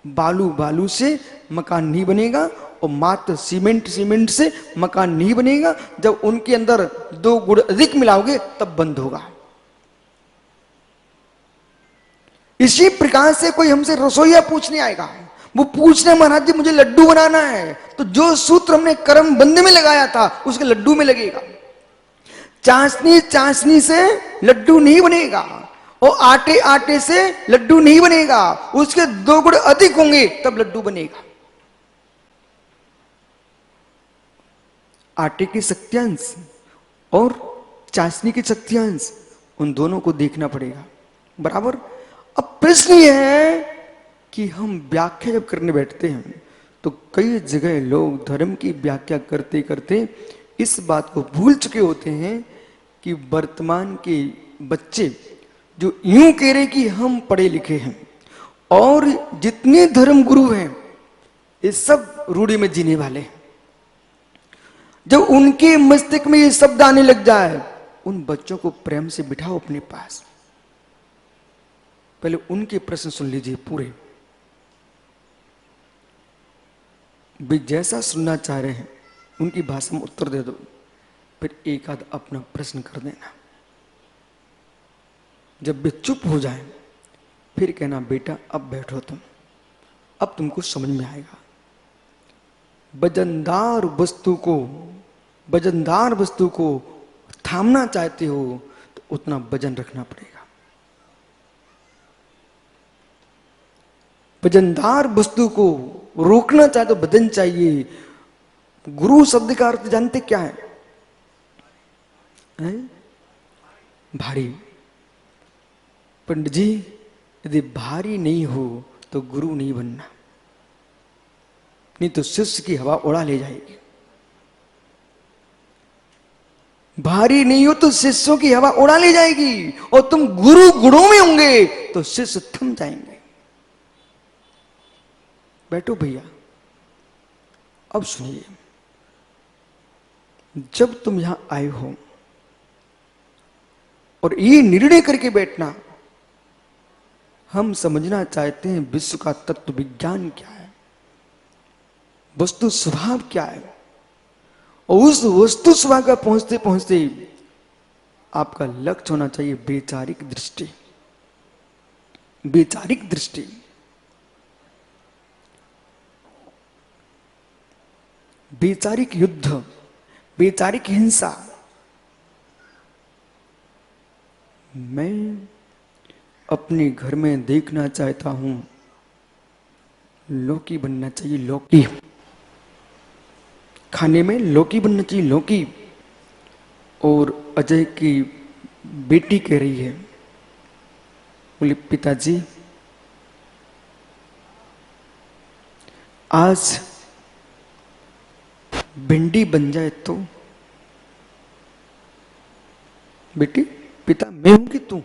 बालू से मकान नहीं बनेगा, और मात्र सीमेंट से मकान नहीं बनेगा। जब उनके अंदर 2 गुण अधिक मिलाओगे तब बंद होगा। इसी प्रकार से कोई हमसे रसोईया पूछने आएगा, वो पूछने, महाराज जी मुझे लड्डू बनाना है, तो जो सूत्र हमने कर्म बंद में लगाया था उसके लड्डू में लगेगा। चाशनी से लड्डू नहीं बनेगा, और आटे से लड्डू नहीं बनेगा, उसके 2 गुण अधिक होंगे तब लड्डू बनेगा। आटे की शक्तियांश और चाशनी की शक्तियांश, उन दोनों को देखना पड़ेगा बराबर। अब प्रश्न यह है कि हम व्याख्या जब करने बैठते हैं तो कई जगह लोग धर्म की व्याख्या करते करते इस बात को भूल चुके होते हैं कि वर्तमान के बच्चे जो यूं कह रहे कि हम पढ़े लिखे हैं, और जितने धर्म गुरु हैं ये सब रूढ़ी में जीने वाले हैं। जब उनके मस्तिष्क में ये शब्द आने लग जाए, उन बच्चों को प्रेम से बिठाओ अपने पास, पहले उनके प्रश्न सुन लीजिए पूरे, वे जैसा सुनना चाह रहे हैं उनकी भाषा में उत्तर दे दो, फिर एक आध अपना प्रश्न कर देना। जब वे चुप हो जाएं, फिर कहना, बेटा अब बैठो तुम, अब तुमको समझ में आएगा। वजनदार वस्तु को थामना चाहते हो तो उतना वजन रखना पड़ेगा। वजनदार वस्तु को रोकना चाहे तो वजन चाहिए। गुरु शब्द का अर्थ जानते क्या है? हैं? भारी। पंडित जी, यदि भारी नहीं हो तो गुरु नहीं बनना, नहीं तो शिष्य की हवा उड़ा ले जाएगी। भारी नहीं हो तो शिष्यों की हवा उड़ा ले जाएगी, और तुम गुरु गुणों में होंगे तो शिष्य थम जाएंगे। बैठो भैया, अब सुनिए, जब तुम यहां आए हो और ये निर्णय करके बैठना, हम समझना चाहते हैं विश्व का तत्व विज्ञान क्या है, वस्तु स्वभाव क्या है, और उस वस्तु स्वभाव का पहुंचते पहुंचते आपका लक्ष्य होना चाहिए वैचारिक दृष्टि। वैचारिक दृष्टि, वैचारिक युद्ध, वैचारिक हिंसा। मैं अपने घर में देखना चाहता हूं, लौकी बनना चाहिए, लौकी खाने में लौकी बनना चाहिए, लौकी। और अजय की बेटी कह रही है, बोले पिताजी आज भिंडी बन जाए तो? बेटी, पिता मैं हूं कि तू?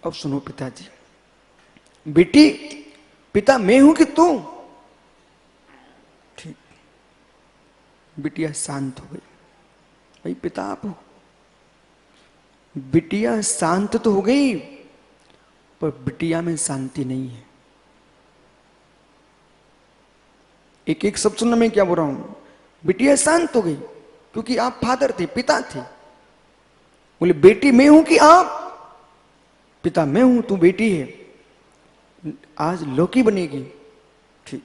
अब सुनो पिताजी, बेटी पिता मैं हूं कि तू? ठीक। बिटिया शांत हो गई, भाई पिता आप हो। बिटिया शांत तो हो गई, पर बिटिया में शांति नहीं है। एक एक शब्द सुनना, मैं क्या बोल रहा हूं। बिटिया शांत हो गई क्योंकि आप फादर थे, पिता थे। बोले बेटी मैं हूं कि आप? पिता मैं हूं, तू बेटी है। आज लौकी बनेगी। ठीक।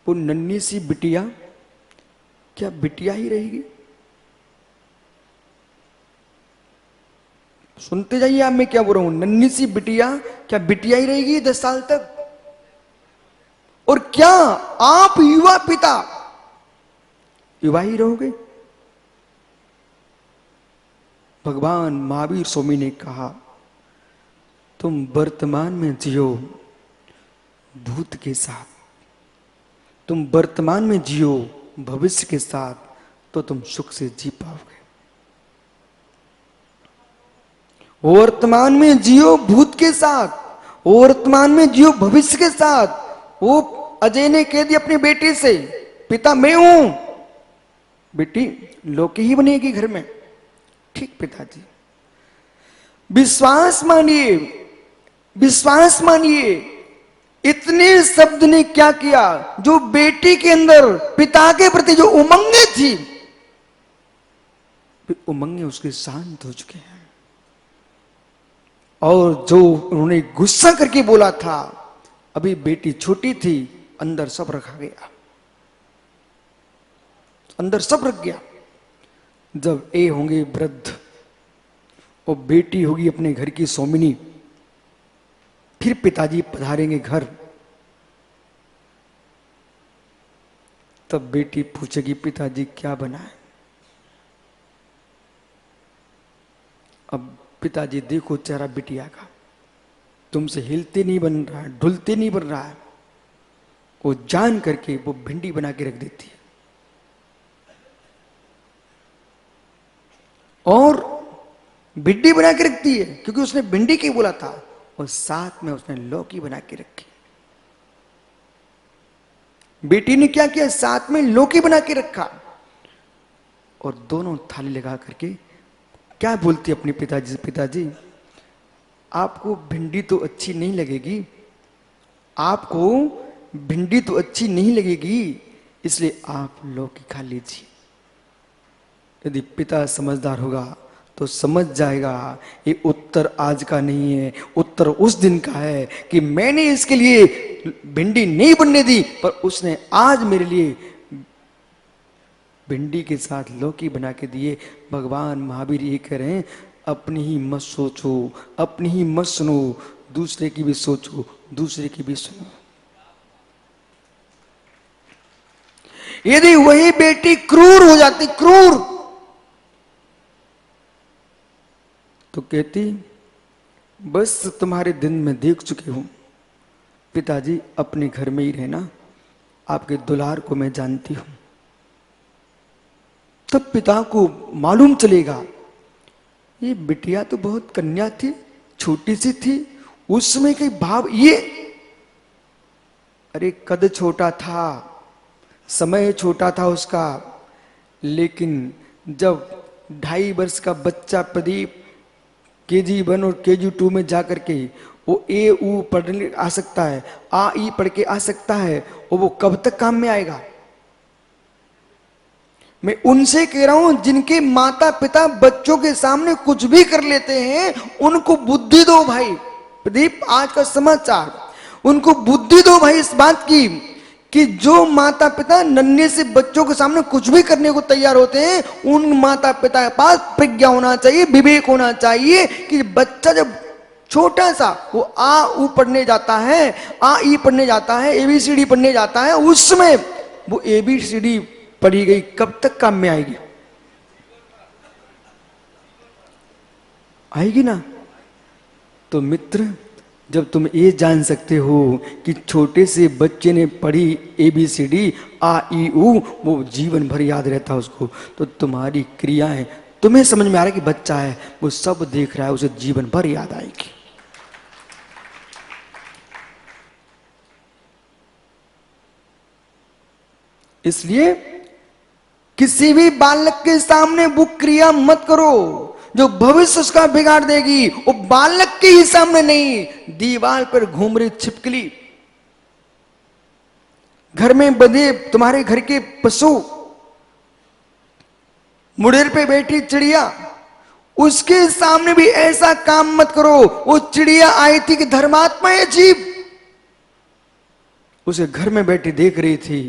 वो नन्ही सी बिटिया क्या बिटिया ही रहेगी? सुनते जाइए आप, मैं क्या बोल रहा हूं। नन्ही सी बिटिया क्या बिटिया ही रहेगी 10 साल तक? और क्या आप युवा पिता युवा ही रहोगे? भगवान महावीर स्वामी ने कहा, तुम वर्तमान में जियो भूत के साथ, तुम वर्तमान में जियो भविष्य के साथ, तो तुम सुख से जी पाओगे। वर्तमान में जियो भूत के साथ, वर्तमान में जियो भविष्य के साथ। वो अजय ने कह दिया अपनी बेटी से, पिता मैं हूं, बेटी लौकी ही बनेगी घर में। ठीक पिताजी, विश्वास मानिए, विश्वास मानिए। इतने शब्द ने क्या किया, जो बेटी के अंदर पिता के प्रति जो उमंगें थी, उमंगें उसके शांत हो चुके हैं। और जो उन्होंने गुस्सा करके बोला था, अभी बेटी छोटी थी, अंदर सब रखा गया, अंदर सब रख गया। जब ए होंगे वृद्ध और बेटी होगी अपने घर की स्वामिनी, फिर पिताजी पधारेंगे घर, तब बेटी पूछेगी पिताजी क्या बना है? अब पिताजी देखो चेहरा बिटिया का, तुमसे हिलते नहीं बन रहा है, ढुलते नहीं बन रहा है। वो जान करके वो भिंडी बना के रख देती है, और भिंडी बना के रखती है क्योंकि उसने भिंडी की बोला था, और साथ में उसने लौकी बना के रखी। बेटी ने क्या किया, साथ में लौकी बना के रखा, और दोनों थाली लगा करके क्या बोलती अपने पिताजी से, पिताजी आपको भिंडी तो अच्छी नहीं लगेगी, आपको भिंडी तो अच्छी नहीं लगेगी, इसलिए आप लौकी खा लीजिए। यदि पिता समझदार होगा तो समझ जाएगा ये उत्तर आज का नहीं है, उत्तर उस दिन का है कि मैंने इसके लिए भिंडी नहीं बनने दी, पर उसने आज मेरे लिए भिंडी के साथ लौकी बना के दिए। भगवान महावीर ये कह रहे हैं, अपनी ही मत सोचो, अपनी ही मत सुनो, दूसरे की भी सोचो, दूसरे की भी सुनो। यदि वही बेटी क्रूर हो जाती, क्रूर, तो कहती बस तुम्हारे दिन में देख चुकी हूं, पिताजी अपने घर में ही रहना, आपके दुलार को मैं जानती हूं। तब पिता को मालूम चलेगा ये बिटिया तो बहुत कन्या थी, छोटी सी थी, उसमें कई भाव, ये अरे कद छोटा था, समय छोटा था उसका, लेकिन जब 2.5 वर्ष का बच्चा प्रदीप KG1 और KG2 में जाकर के वो ए ऊ पढ़ने आ सकता है, आ ई पढ़ के आ सकता है, और वो कब तक काम में आएगा? मैं उनसे कह रहा हूं जिनके माता पिता बच्चों के सामने कुछ भी कर लेते हैं, उनको बुद्धि दो भाई। प्रदीप आज का समाचार, उनको बुद्धि दो भाई इस बात की कि जो माता पिता नन्हे से बच्चों के सामने कुछ भी करने को तैयार होते हैं, उन माता पिता के पास प्रज्ञा होना चाहिए, विवेक होना चाहिए कि बच्चा जब छोटा सा वो आ ऊ पढ़ने जाता है, आ ई पढ़ने जाता है, ABCD पढ़ने जाता है, उसमें वो ABCD पढ़ी गई कब तक काम में आएगी? आएगी ना? तो मित्र, जब तुम ये जान सकते हो कि छोटे से बच्चे ने पढ़ी ABCD आ ई ऊ, वो जीवन भर याद रहता है उसको, तो तुम्हारी क्रियाएं, तुम्हें समझ में आ रहा है कि बच्चा है, वो सब देख रहा है, उसे जीवन भर याद आएगी। इसलिए किसी भी बालक के सामने वो क्रिया मत करो जो भविष्य उसका बिगाड़ देगी। वो बालक के ही सामने नहीं, दीवार पर घूम रही छिपकली, घर में बंधे तुम्हारे घर के पशु, मुड़ेर पे बैठी चिड़िया, उसके सामने भी ऐसा काम मत करो। वो चिड़िया आई थी कि धर्मात्मा है जीव, उसे घर में बैठी देख रही थी,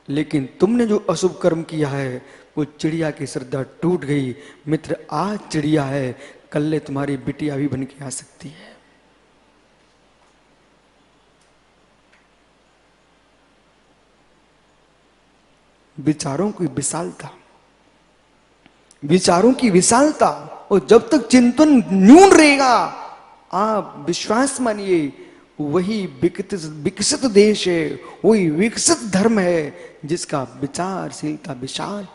लेकिन तुमने जो अशुभ कर्म किया है, वो चिड़िया की श्रद्धा टूट गई। मित्र, आज चिड़िया है, कल तुम्हारी बिटिया भी बन के आ सकती है। विचारों की विशालता, विचारों की विशालता, और जब तक चिंतन न्यून रहेगा, आप विश्वास मानिए, वही विकसित देश है, वही विकसित धर्म है जिसका विचारशीलता विशाल।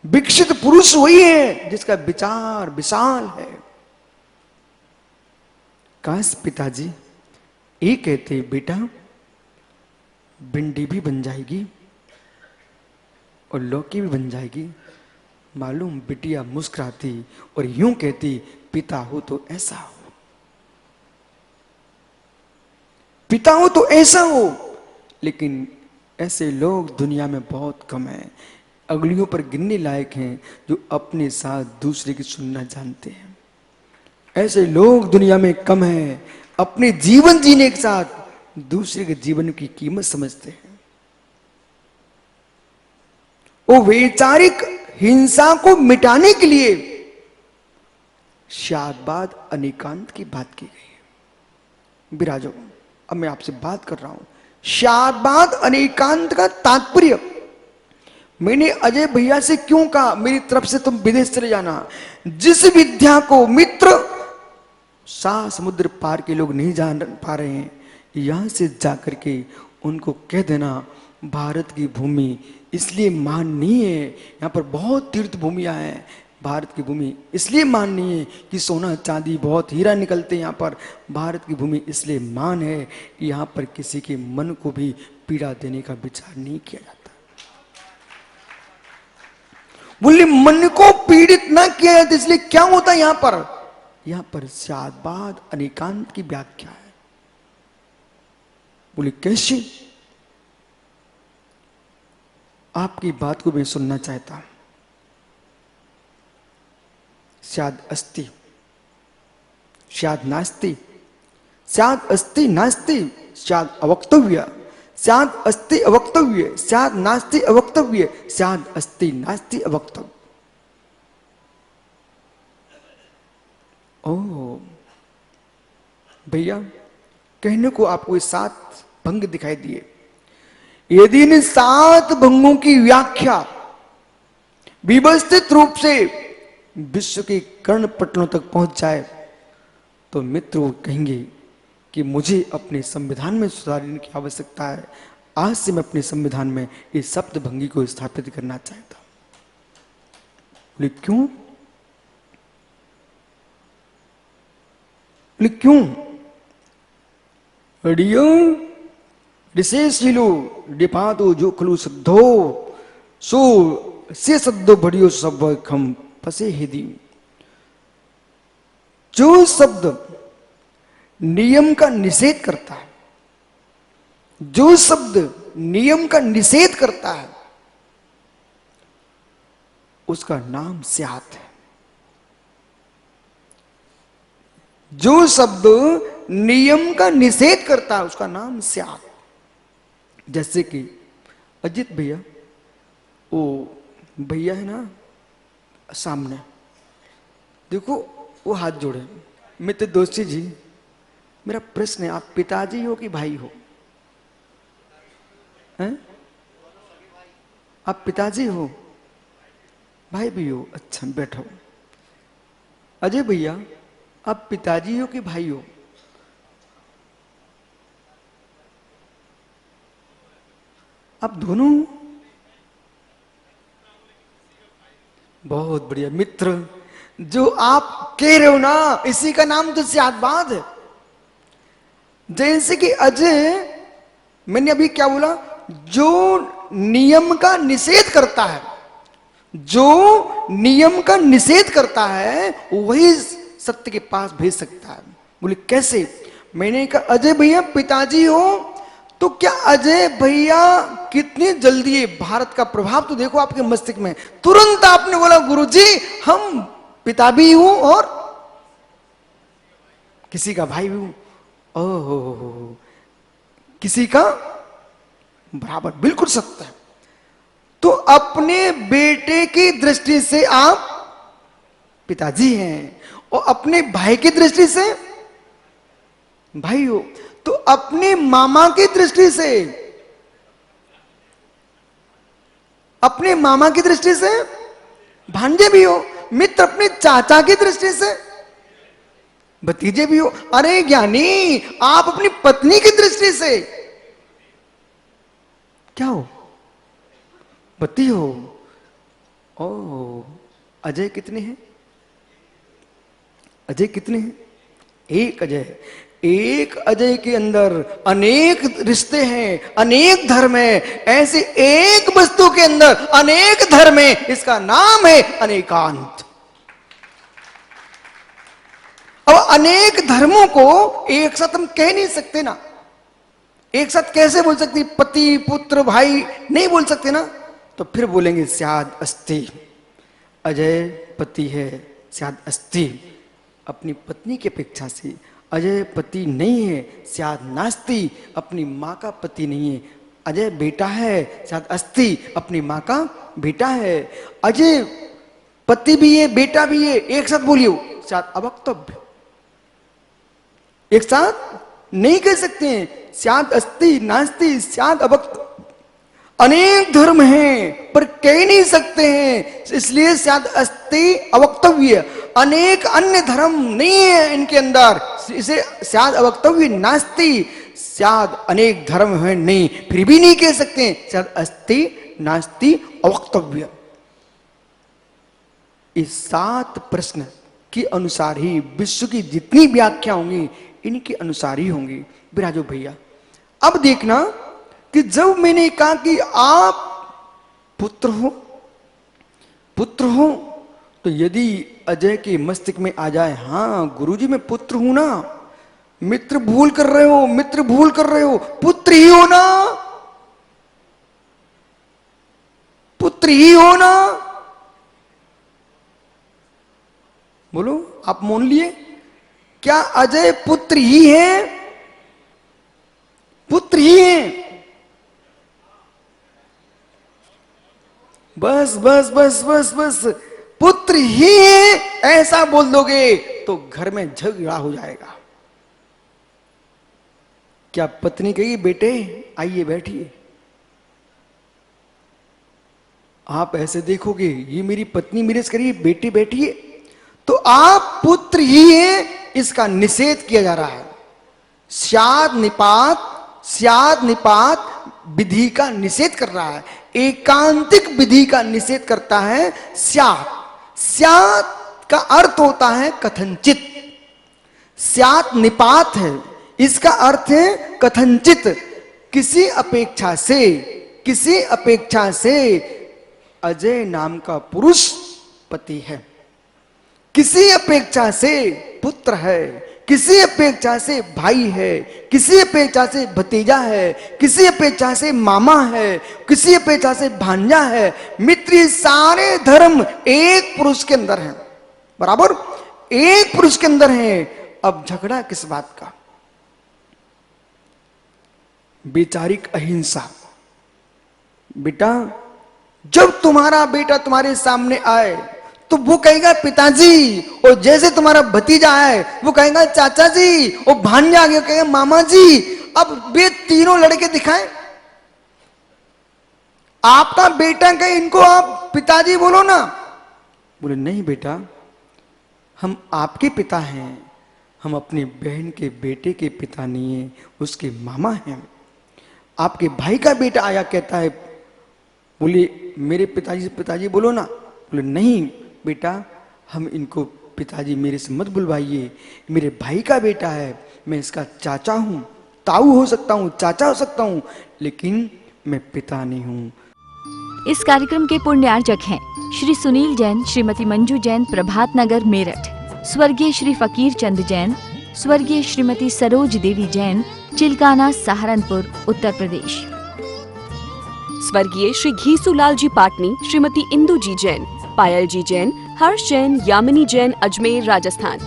विकसित पुरुष वही है जिसका विचार विशाल है। काश पिताजी ये कहते, बेटा भिंडी भी बन जाएगी और लौकी भी बन जाएगी। मालूम बिटिया मुस्कुराती और यूं कहती, पिता हो तो ऐसा हो, पिता हो तो ऐसा हो। लेकिन ऐसे लोग दुनिया में बहुत कम हैं, अगलियों पर गिनने लायक हैं जो अपने साथ दूसरे की सुनना जानते हैं। ऐसे लोग दुनिया में कम हैं, अपने जीवन जीने के साथ दूसरे के जीवन की कीमत समझते हैं। वो वैचारिक हिंसा को मिटाने के लिए शादबाद अनेकांत की बात की गई है। विराजो, अब मैं आपसे बात कर रहा हूं, शादबाद अनेकांत का तात्पर्य मैंने अजय भैया से क्यों कहा, मेरी तरफ से तुम विदेश चले जाना। जिस विद्या को मित्र 7 समुद्र पार के लोग नहीं जान पा रहे हैं, यहां से जाकर के उनको कह देना, भारत की भूमि इसलिए मान नहीं है, यहां पर बहुत तीर्थ भूमियां हैं, भारत की भूमि इसलिए मान नहीं है कि सोना चांदी बहुत हीरा निकलते हैं यहाँ पर, भारत की भूमि इसलिए मान है, यहाँ पर किसी के मन को भी पीड़ा देने का विचार नहीं किया जाता। बोले मन को पीड़ित ना किया जाता, इसलिए क्या होता है यहाँ पर शादबाद अनेकांत की व्याख्या है। बोले कैसे? आपकी बात को मैं सुनना चाहता हूं। स्याद अस्ति, स्याद नास्ति, स्याद अस्ति नास्ति, स्याद अवक्तव्य, स्याद अस्ति अवक्तव्य, स्याद नास्ति अवक्तव्य, स्याद अस्ति नास्ति अवक्तव्य। ओ भैया कहने को आपको 7 भंग दिखाई दिए। यदि इन 7 भंगों की व्याख्या व्यवस्थित रूप से विश्व के कर्ण पटलों तक पहुंच जाए तो मित्र वो कहेंगे कि मुझे अपने संविधान में सुधारने की आवश्यकता है। आज से मैं अपने संविधान में इस सप्त भंगी को स्थापित करना चाहता हूं। बोले क्यों? बोले क्यों? अडियो ऋषेशीलो डिपातो जो खलु सद्धो सो से सद्दो बढ़ियो सब खम फसे हिदी। जो शब्द नियम का निषेध करता है, जो शब्द नियम का निषेध करता है, उसका नाम स्यात है। जो शब्द नियम का निषेध करता है उसका नाम स्यात। जैसे कि अजित भैया, वो भैया है ना सामने, देखो वो हाथ जोड़े। मित्र दोस्ती जी, मेरा प्रश्न है, आप पिताजी हो कि भाई हो? हैं? आप पिताजी हो, भाई भी हो? अच्छा बैठो। अजय भैया, आप पिताजी हो कि भाई हो? आप दोनों? बहुत बढ़िया मित्र, जो आप कह रहे हो ना इसी का नाम तो स्यादबाद है। जैसे कि अजय, मैंने अभी क्या बोला? जो नियम का निषेध करता है, जो नियम का निषेध करता है वही सत्य के पास भेज सकता है। बोले कैसे? मैंने कहा अजय भैया पिताजी हो, तो क्या अजय भैया कितनी जल्दी है, भारत का प्रभाव तो देखो आपके मस्तिष्क में। तुरंत आपने बोला गुरुजी हम पिता भी हूं और किसी का भाई भी हूं। ओहो, किसी का बराबर, बिल्कुल सत्य है। तो अपने बेटे की दृष्टि से आप पिताजी हैं और अपने भाई की दृष्टि से भाई हो। तो अपने मामा की दृष्टि से, अपने मामा की दृष्टि से भांजे भी हो। मित्र अपने चाचा की दृष्टि से भतीजे भी हो। अरे ज्ञानी, आप अपनी पत्नी की दृष्टि से क्या हो? पति हो। ओ, अजय कितने हैं? अजय कितने हैं? एक अजय। एक अजय के अंदर अनेक रिश्ते हैं, अनेक धर्म है। ऐसे एक वस्तु के अंदर अनेक धर्म है, इसका नाम है अनेकांत। अब अनेक धर्मों को एक साथ हम कह नहीं सकते ना। एक साथ कैसे बोल सकते? पति पुत्र भाई नहीं बोल सकते ना। तो फिर बोलेंगे स्याद अस्ति। अजय पति है, स्याद अस्ति। अपनी पत्नी की अपेक्षा से अजय पति नहीं है, स्याद नास्ति। अपनी माँ का पति नहीं है। अजय बेटा है, स्याद अस्ति। अपनी माँ का बेटा है। अजय पति भी है, बेटा भी है। एक साथ बोलियो, स्याद अवक्तव्य। एक साथ नहीं कह सकते हैं। स्याद अस्ति नास्ति, स्याद अवक्त। अनेक धर्म हैं पर कह नहीं सकते हैं, इसलिए स्याद अस्ति अवक्तव्य। अनेक अन्य धर्म नहीं है इनके अंदर, इसे स्याद अवक्तव्य नास्ति। स्याद अनेक धर्म है नहीं, फिर भी नहीं कह सकते स्याद अस्ति नास्ति अवक्तव्य। इस 7 प्रश्न के अनुसार ही विश्व की जितनी व्याख्या होंगी इनके अनुसार ही होंगी। विराजो भैया, अब देखना कि जब मैंने कहा कि आप पुत्र हो, पुत्र हो, तो यदि अजय के मस्तिष्क में आ जाए हाँ गुरुजी मैं पुत्र हूं ना, मित्र भूल कर रहे हो, मित्र भूल कर रहे हो, पुत्र ही हो ना, पुत्र ही हो ना। बोलो, आप मान लिए क्या अजय पुत्र ही है? पुत्र ही है। बस बस बस बस बस, पुत्र ही है ऐसा बोल दोगे तो घर में झगड़ा हो जाएगा। क्या पत्नी कही, बेटे आइए बैठिए। आप ऐसे देखोगे ये मेरी पत्नी मेरे से करिए बेटी बैठिए, तो आप पुत्र ही हैं, इसका निषेध किया जा रहा है। स्याद निपात विधि का निषेध कर रहा है, एकांतिक विधि का निषेध करता है स्याद का अर्थ होता है कथनचित। स्यात निपात है, इसका अर्थ है कथनचित, किसी अपेक्षा से अजय नाम का पुरुष पति है, किसी अपेक्षा से पुत्र है, किसी अपेक्षा से भाई है, किसी अपेक्षा से भतीजा है, किसी अपेक्षा से मामा है, किसी अपेक्षा से भांजा है। मित्र, सारे धर्म एक पुरुष के अंदर हैं, बराबर एक पुरुष के अंदर है। अब झगड़ा किस बात का? वैचारिक अहिंसा। बेटा, जब तुम्हारा बेटा तुम्हारे सामने आए तो वो कहेगा पिताजी, और जैसे तुम्हारा भतीजा आए वो कहेगा चाचा जी, और भांजा आ गया कहेगा मामा जी। अब वे तीनों लड़के दिखाएं, आपका बेटा कहे इनको आप पिताजी बोलो ना। बोले नहीं बेटा, हम आपके पिता हैं, हम अपनी बहन के बेटे के पिता नहीं है, उसके मामा हैं। आपके भाई का बेटा आया कहता है, बोले मेरे पिताजी से पिताजी बोलो ना। बोले नहीं बेटा, हम इनको पिताजी मेरे से मत बुलवाइए, मेरे भाई का बेटा है, मैं इसका चाचा हूं, ताऊ हो सकता हूं, चाचा हो सकता हूं, लेकिन मैं पिता नहीं हूं। इस कार्यक्रम के पुण्यार्जक हैं श्री सुनील जैन, श्रीमती मंजू जैन, प्रभात नगर मेरठ। स्वर्गीय श्री फकीर चंद जैन, स्वर्गीय श्रीमती सरोज देवी जैन, चिलकाना सहारनपुर, उत्तर प्रदेश। स्वर्गीय श्री घीसूलाल जी पाटनी, श्रीमती इंदू जी जैन, पायल जी जैन, हर्ष जैन, यामिनी जैन, अजमेर, राजस्थान।